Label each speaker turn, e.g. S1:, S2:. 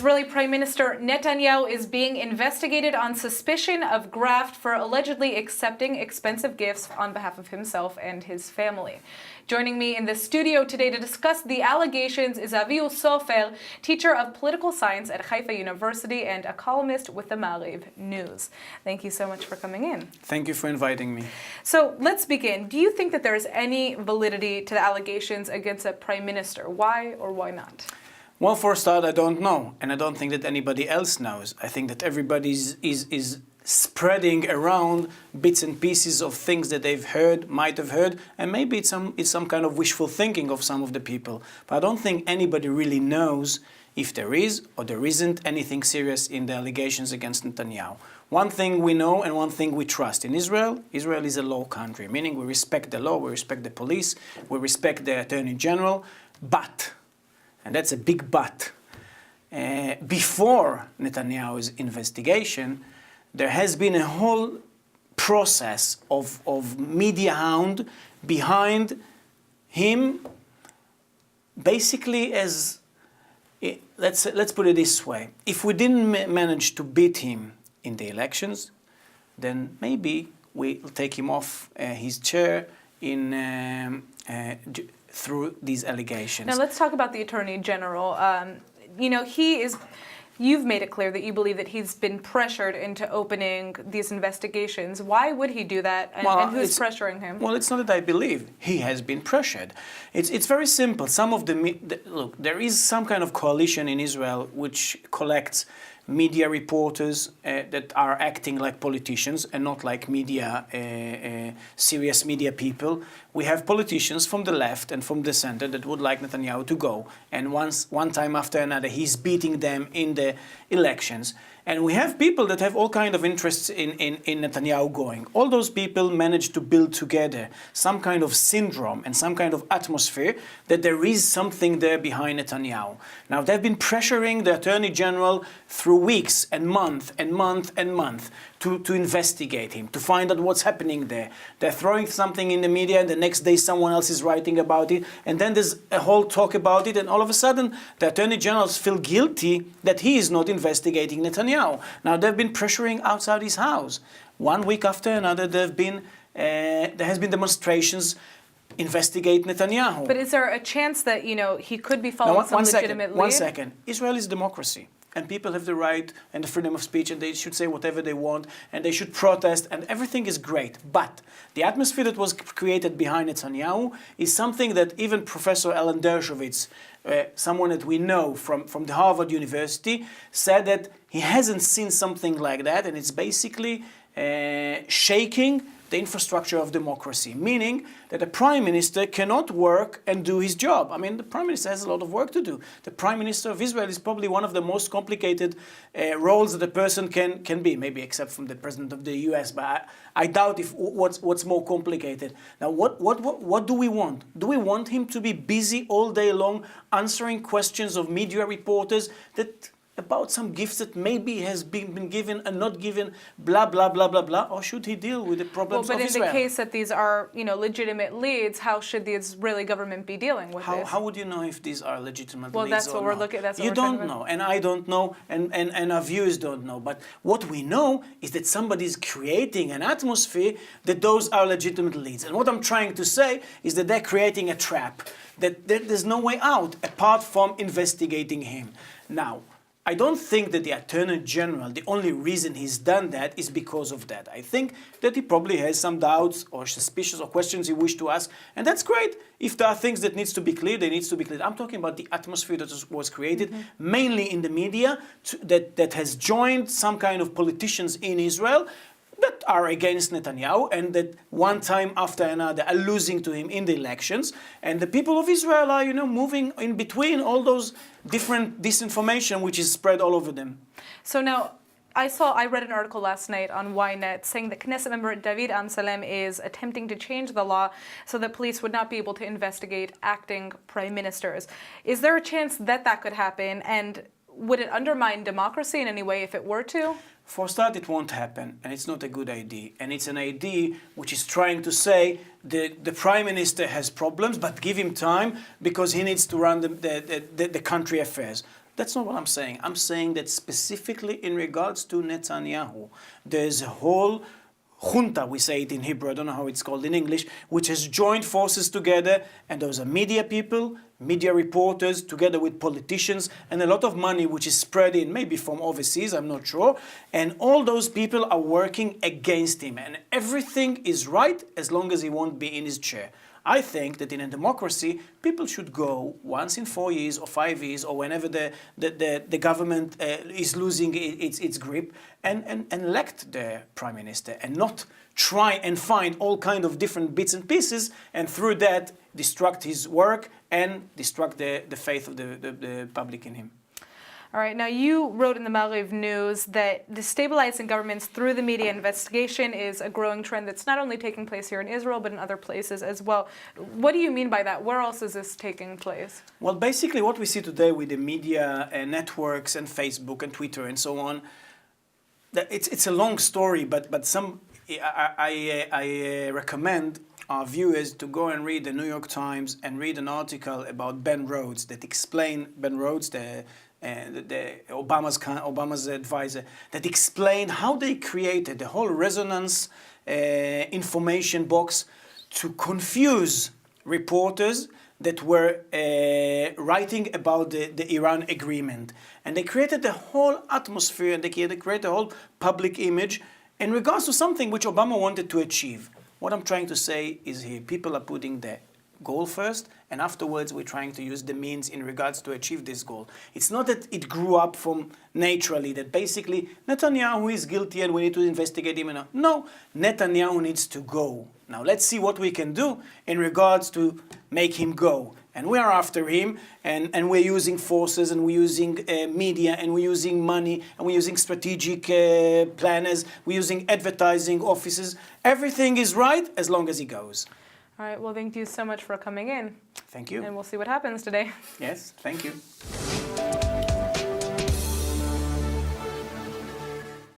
S1: Israeli Prime Minister Netanyahu is being investigated on suspicion of graft for allegedly accepting expensive gifts on behalf of himself and his family. Joining me in the studio today to discuss the allegations is Avihu Sofer, teacher of political science at Haifa University and a columnist with the Maariv news. Thank you so much for coming in.
S2: Thank you for inviting me.
S1: So let's begin. Do you think that there is any validity to the allegations against a prime minister? Why or why not?
S2: Well, for a start, I don't know, and I don't think that anybody else knows. I think that everybody is spreading around bits and pieces of things that they've heard, might have heard, and maybe it's some kind of wishful thinking of some of the people. But I don't think anybody really knows if there is or there isn't anything serious in the allegations against Netanyahu. One thing we know and one thing we trust. In Israel is a law country, meaning we respect the law, we respect the police, we respect the Attorney General, but, and that's a big but, before Netanyahu's investigation, there has been a whole process of media hound behind him, basically as, let's put it this way, if we didn't manage to beat him in the elections, then maybe we'll take him off his chair through these allegations.
S1: Now let's talk about the Attorney General. You've made it clear that you believe that he's been pressured into opening these investigations. Why would he do that, and who's pressuring him?
S2: Well, it's not that I believe. He has been pressured. It's very simple. Look, there is some kind of coalition in Israel which collects media reporters that are acting like politicians and not like serious media people. We have politicians from the left and from the center that would like Netanyahu to go. And one time after another, he's beating them in the elections. And we have people that have all kinds of interests in Netanyahu going. All those people manage to build together some kind of syndrome and some kind of atmosphere that there is something there behind Netanyahu. Now, they've been pressuring the Attorney General through weeks and month and month and month to investigate him, to find out what's happening there. They're throwing something in the media and the next day someone else is writing about it, and then there's a whole talk about it, and all of a sudden the Attorney Generals feel guilty that he is not investigating Netanyahu. Now, they've been pressuring outside his house. One week after another, there has been demonstrations investigate Netanyahu.
S1: But is there a chance that, he could be following some legitimate lead?
S2: One second. Israel is democracy. And people have the right and the freedom of speech, and they should say whatever they want, and they should protest, and everything is great. But the atmosphere that was created behind Netanyahu is something that even Professor Alan Dershowitz, someone that we know from the Harvard University, said that he hasn't seen something like that, and it's basically shaking the infrastructure of democracy, meaning that a prime minister cannot work and do his job. I mean, the prime minister has a lot of work to do. The prime minister of Israel is probably one of the most complicated roles that a person can be, maybe except from the president of the US, but I doubt what's more complicated. Now, what do we want? Do we want him to be busy all day long answering questions of media reporters about some gifts that maybe has been given and not given, blah, blah, blah, blah, blah, or should he deal with the problems of Israel?
S1: But in the case that these are, legitimate leads, how should the Israeli government be dealing with this?
S2: How would you know if these are legitimate leads?
S1: Well, that's what we're looking at.
S2: You don't know, and I don't know, and our viewers don't know. But what we know is that somebody's creating an atmosphere that those are legitimate leads. And what I'm trying to say is that they're creating a trap, that there's no way out apart from investigating him. Now, I don't think that the Attorney General, the only reason he's done that is because of that. I think that he probably has some doubts or suspicions or questions he wishes to ask, and that's great. If there are things that needs to be cleared, they needs to be cleared. I'm talking about the atmosphere that was created, mainly in the media, that has joined some kind of politicians in Israel that are against Netanyahu, and that one time after another are losing to him in the elections. And the people of Israel are, moving in between all those different disinformation which is spread all over them.
S1: So now, I read an article last night on Ynet saying that Knesset member David Amsalem is attempting to change the law so that police would not be able to investigate acting prime ministers. Is there a chance that could happen, and would it undermine democracy in any way if it were to?
S2: For a start, it won't happen, and it's not a good idea. And it's an idea which is trying to say the prime minister has problems, but give him time because he needs to run the country affairs. That's not what I'm saying. I'm saying that specifically in regards to Netanyahu, there's a whole junta, we say it in Hebrew, I don't know how it's called in English, which has joined forces together, and those are media people, media reporters, together with politicians, and a lot of money which is spread in, maybe from overseas, I'm not sure, and all those people are working against him, and everything is right as long as he won't be in his chair. I think that in a democracy, people should go once in 4 years or 5 years or whenever the government is losing its grip and elect the prime minister and not try and find all kind of different bits and pieces and through that destruct his work and destruct the faith of the public in him.
S1: All right, now you wrote in the Maariv news that destabilizing governments through the media investigation is a growing trend that's not only taking place here in Israel, but in other places as well. What do you mean by that? Where else is this taking place?
S2: Well, basically what we see today with the media networks and Facebook and Twitter and so on, it's a long story, but I recommend our viewers to go and read the New York Times and read an article about Ben Rhodes that explain, Ben Rhodes, Obama's advisor, that explained how they created the whole resonance information box to confuse reporters that were writing about the Iran agreement. And they created the whole atmosphere and they created a whole public image in regards to something which Obama wanted to achieve. What I'm trying to say is here, people are putting the goal first, and afterwards we're trying to use the means in regards to achieve this goal. It's not that it grew up from naturally, that basically Netanyahu is guilty and we need to investigate him. No, Netanyahu needs to go. Now let's see what we can do in regards to make him go. And we are after him, and we're using forces, and we're using media, and we're using money, and we're using strategic planners, we're using advertising offices. Everything is right as long as he goes.
S1: All right, well, thank you so much for coming in.
S2: Thank you.
S1: And we'll see what happens today.
S2: Yes, thank you.